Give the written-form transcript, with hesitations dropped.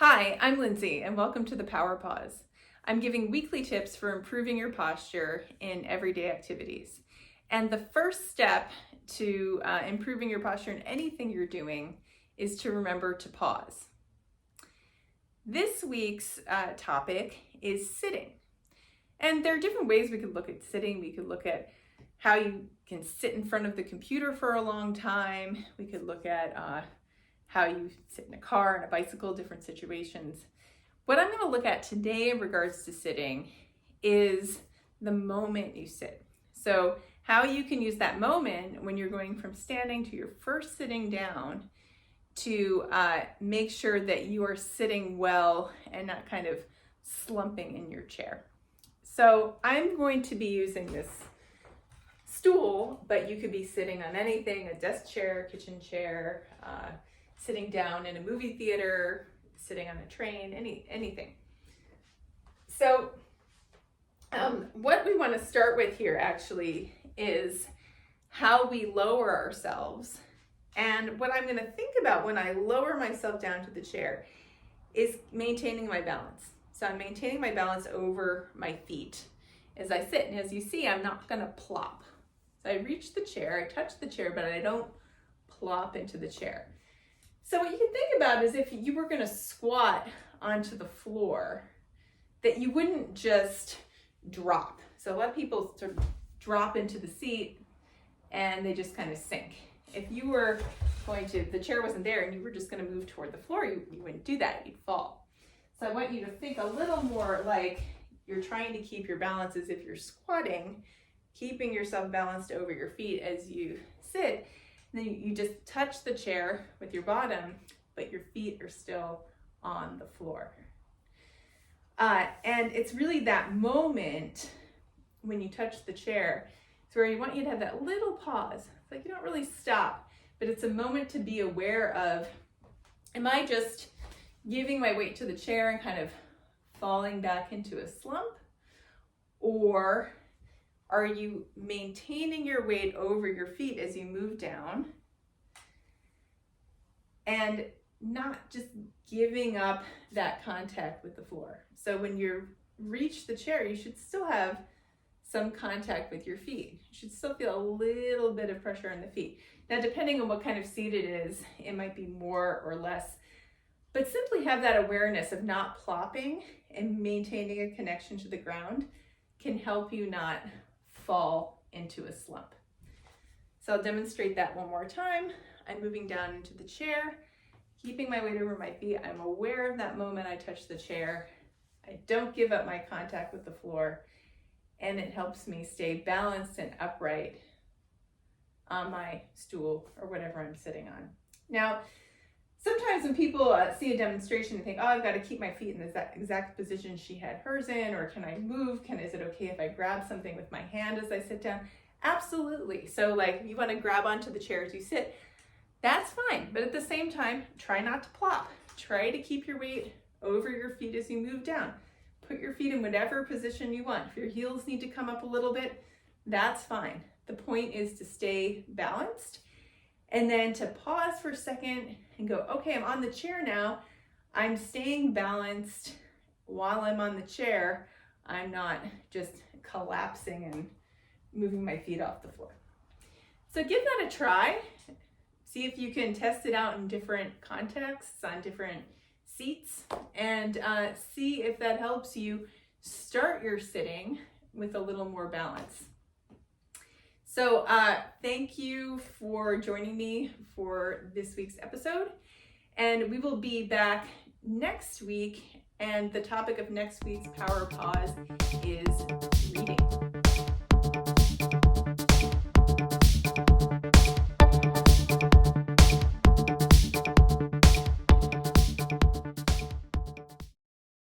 Hi, I'm Lindsay, and welcome to the Power Pause. I'm giving weekly tips for improving your posture in everyday activities. And the first step to improving your posture in anything you're doing is to remember to pause. This week's topic is sitting. And there are different ways we could look at sitting. We could look at how you can sit in front of the computer for a long time. We could look at how you sit in a car, in a bicycle, different situations. What I'm going to look at today in regards to sitting is the moment you sit. So how you can use that moment when you're going from standing to your first sitting down to make sure that you are sitting well and not kind of slumping in your chair. So I'm going to be using this stool, but you could be sitting on anything, a desk chair, kitchen chair, sitting down in a movie theater, sitting on a train, anything. So what we want to start with here actually is how we lower ourselves. And what I'm going to think about when I lower myself down to the chair is maintaining my balance. So I'm maintaining my balance over my feet as I sit. And as you see, I'm not going to plop. So I reach the chair, I touch the chair, but I don't plop into the chair. So what you can think about is if you were going to squat onto the floor, that you wouldn't just drop. So a lot of people sort of drop into the seat and they just kind of sink. If you were going to, the chair wasn't there and you were just going to move toward the floor, you wouldn't do that, you'd fall. So I want you to think a little more like you're trying to keep your balance as if you're squatting, keeping yourself balanced over your feet as you sit. Then you just touch the chair with your bottom, but your feet are still on the floor. And it's really that moment when you touch the chair, it's where you want you to have that little pause. It's like you don't really stop, but it's a moment to be aware of, am I just giving my weight to the chair and kind of falling back into a slump? Or are you maintaining your weight over your feet as you move down and not just giving up that contact with the floor? So when you reach the chair, you should still have some contact with your feet. You should still feel a little bit of pressure on the feet. Now, depending on what kind of seat it is, it might be more or less, but simply have that awareness of not plopping and maintaining a connection to the ground can help you not fall into a slump. So I'll demonstrate that one more time. I'm moving down into the chair, keeping my weight over my feet. I'm aware of that moment I touch the chair. I don't give up my contact with the floor, and it helps me stay balanced and upright on my stool or whatever I'm sitting on. Now, sometimes when people see a demonstration and think, oh, I've got to keep my feet in the exact position she had hers in, or can I move? Is it okay if I grab something with my hand as I sit down? Absolutely. So like if you want to grab onto the chair as you sit, that's fine. But at the same time, try not to plop. Try to keep your weight over your feet as you move down. Put your feet in whatever position you want. If your heels need to come up a little bit, that's fine. The point is to stay balanced. And then to pause for a second and go, okay, I'm on the chair now. I'm staying balanced while I'm on the chair. I'm not just collapsing and moving my feet off the floor. So give that a try. See if you can test it out in different contexts, on different seats, and see if that helps you start your sitting with a little more balance. So thank you for joining me for this week's episode. And we will be back next week. And the topic of next week's Power Pause is reading.